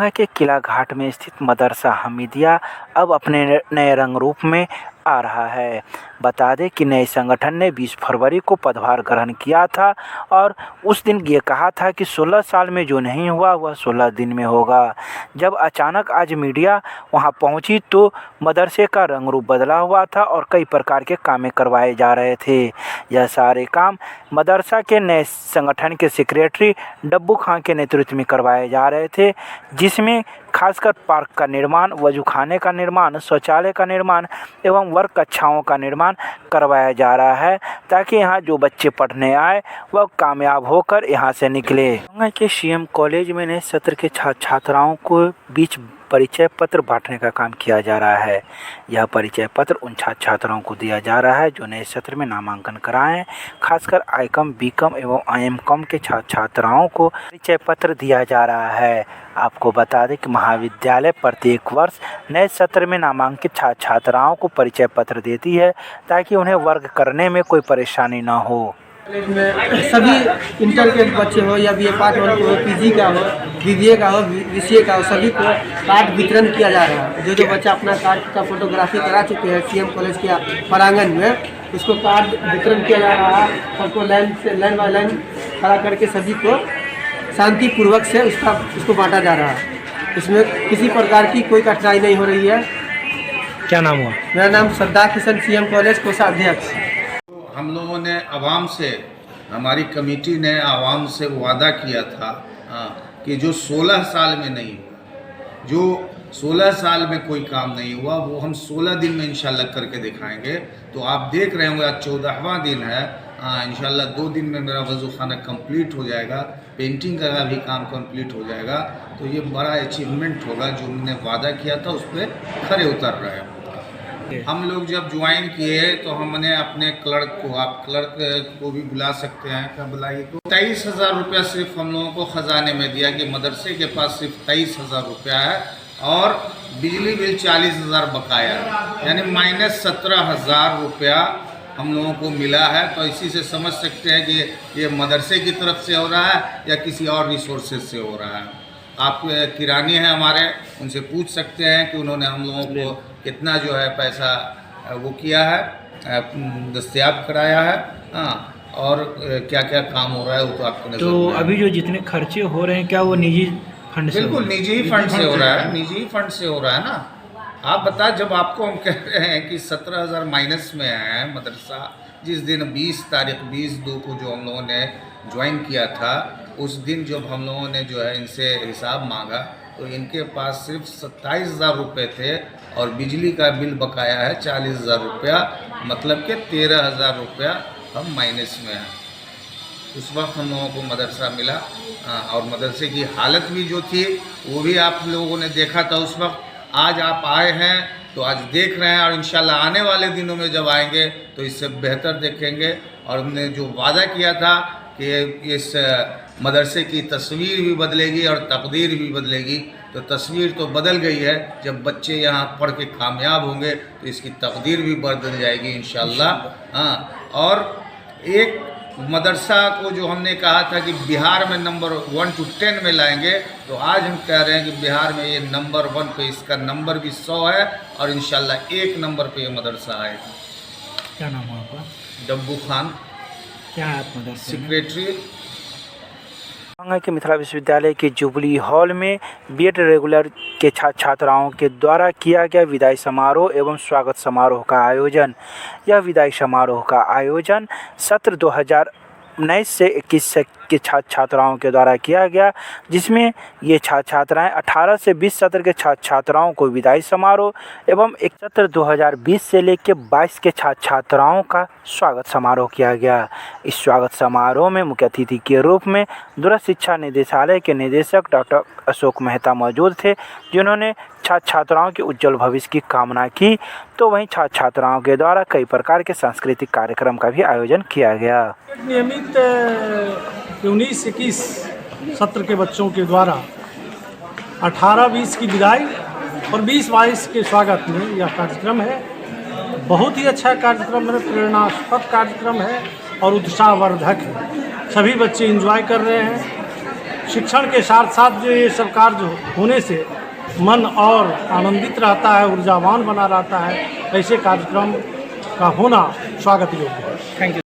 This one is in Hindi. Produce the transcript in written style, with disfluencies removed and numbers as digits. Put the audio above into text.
दरभंगा के किला घाट में स्थित मदरसा हमीदिया अब अपने नए रंग रूप में आ रहा है। बता दें कि नए संगठन ने 20 फरवरी को पदभार ग्रहण किया था और उस दिन ये कहा था कि 16 साल में जो नहीं हुआ वह 16 दिन में होगा। जब अचानक आज मीडिया वहां पहुंची तो मदरसे का रंग रूप बदला हुआ था और कई प्रकार के काम करवाए जा रहे थे। यह सारे काम मदरसा के नए संगठन के सेक्रेटरी डब्बू खां के नेतृत्व में करवाए जा रहे थे, जिसमें खासकर पार्क का निर्माण, वजूखाने का निर्माण, शौचालय का निर्माण एवं वर्ग कक्षाओं का निर्माण करवाया जा रहा है, ताकि यहाँ जो बच्चे पढ़ने आए वह कामयाब होकर यहाँ से निकले। दरभंगा के सीएम कॉलेज में नए सत्र के छात्राओं को बीच परिचय पत्र बांटने का काम किया जा रहा है। यह परिचय पत्र उन छात्राओं को दिया जा रहा है जो नए सत्र में नामांकन कराएं। खासकर आईकॉम, बीकॉम एवं आईएमकॉम के छात्राओं को परिचय पत्र दिया जा रहा है। आपको बता दें कि महाविद्यालय प्रत्येक वर्ष नए सत्र में नामांकित छात्राओं को परिचय पत्र देती है, ताकि उन्हें वर्ग करने में कोई परेशानी न हो। कॉलेज में सभी इंटर के बच्चे हो या बीए पार्ट 1 हो, पीजी का हो, बीबीए का हो, बीसीए का हो, सभी को कार्ड वितरण किया जा रहा है। जो बच्चा अपना कार्ड का फोटोग्राफी करा चुके हैं सीएम कॉलेज के प्रांगण में, उसको कार्ड वितरण किया जा रहा है। सबको लाइन बाय लाइन खड़ा करके सभी को शांतिपूर्वक से उसको बांटा जा रहा है। इसमें किसी प्रकार की कोई कठिनाई नहीं हो रही है। क्या नाम हुआ? मेरा नाम सरदार किशन, सीएम कॉलेज कोषाध्यक्ष। हम लोगों ने आवाम से, हमारी कमेटी ने आवाम से वादा किया था कि जो 16 साल में नहीं हुआ, जो 16 साल में कोई काम नहीं हुआ, वो हम 16 दिन में इंशाल्लाह करके दिखाएंगे। तो आप देख रहे होंगे आज 14वां दिन है। इंशाल्लाह 2 दिन में मेरा वजूखाना कंप्लीट हो जाएगा, पेंटिंग का भी काम कंप्लीट हो जाएगा। तो ये बड़ा अचीवमेंट होगा, जो हमने वादा किया था उस पर खरे उतर रहे हैं। हम लोग जब ज्वाइन किए तो हमने अपने क्लर्क को, आप क्लर्क को भी बुला सकते हैं, क्या बुलाइए, तो 23,000 रुपया सिर्फ हम लोगों को ख़जाने में दिया कि मदरसे के पास सिर्फ 23,000 रुपया है और बिजली बिल 40,000 बकाया, यानी -17,000 रुपया हम लोगों को मिला है। तो इसी से समझ सकते हैं कि ये मदरसे की तरफ से हो रहा है या किसी और रिसोर्सेज से हो रहा है। आप किरानी हैं हमारे, उनसे पूछ सकते हैं कि उन्होंने हम लोगों को कितना जो है पैसा वो किया है, दस्तयाब कराया है। और क्या क्या काम हो रहा है वो तो आपको नजर। तो अभी जो जितने खर्चे हो रहे हैं क्या वो निजी फंड से? बिल्कुल निजी ही फंड से हो रहा है, निजी ही फंड से हो रहा है ना। आप बता, जब आपको हम कह रहे हैं कि 17,000 माइनस में है मदरसा, जिस दिन 20/2 को जो हम लोगों ने ज्वाइन किया था, उस दिन जब हम लोगों ने जो है इनसे हिसाब मांगा तो इनके पास सिर्फ 27,000 रुपये थे और बिजली का बिल बकाया है 40,000 रुपया, मतलब कि 13,000 रुपया हम माइनस में हैं। उस वक्त हम लोगों को मदरसा मिला और मदरसे की हालत भी जो थी वो भी आप लोगों ने देखा था उस वक्त। आज आप आए हैं तो आज देख रहे हैं और इंशाल्लाह आने वाले दिनों में जब आएंगे तो इससे बेहतर देखेंगे। और हमने जो वादा किया था कि इस मदरसे की तस्वीर भी बदलेगी और तकदीर भी बदलेगी, तो तस्वीर तो बदल गई है। जब बच्चे यहाँ पढ़ के कामयाब होंगे तो इसकी तकदीर भी बदल जाएगी इंशाल्लाह। और एक मदरसा को जो हमने कहा था कि बिहार में नंबर 1 to 10 में लाएंगे, तो आज हम कह रहे हैं कि बिहार में ये नंबर 1 पे, इसका नंबर भी 100 है और इंशाल्लाह 1 नंबर पे ये मदरसा आएगा। क्या नाम है आपका? डब्बू खान। क्या है आप मदरसे में? सेक्रेटरी। दरभंगा के मिथिला विश्वविद्यालय के जुबली हॉल में बीएड रेगुलर के छात्राओं के द्वारा किया गया विदाई समारोह एवं स्वागत समारोह का आयोजन। यह विदाई समारोह का आयोजन सत्र 2019 से 21 के छात्राओं के द्वारा किया गया, जिसमें ये छात्राएं 18 से 20 सत्र के छात्राओं को विदाई समारोह एवं एक सत्र 2020 से लेकर 22 के छात्राओं का स्वागत समारोह किया गया। इस स्वागत समारोह में मुख्य अतिथि के रूप में दूरस्थ शिक्षा निदेशालय के निदेशक डॉक्टर अशोक मेहता मौजूद थे, जिन्होंने छात्राओं के उज्जवल भविष्य की कामना की। तो वहीं छात्राओं के द्वारा कई प्रकार के सांस्कृतिक कार्यक्रम का भी आयोजन किया गया। नियमित 19-21 सत्र के बच्चों के द्वारा 18-20 की विदाई और 20-22 के स्वागत में यह कार्यक्रम है। बहुत ही अच्छा कार्यक्रम है, प्रेरणास्पद कार्यक्रम है और उत्साहवर्धक है। सभी बच्चे एंजॉय कर रहे हैं। शिक्षण के साथ साथ जो ये सब कार्य होने से मन और आनंदित रहता है, ऊर्जावान बना रहता है। ऐसे कार्यक्रम का होना स्वागत योग्य है। Thank you.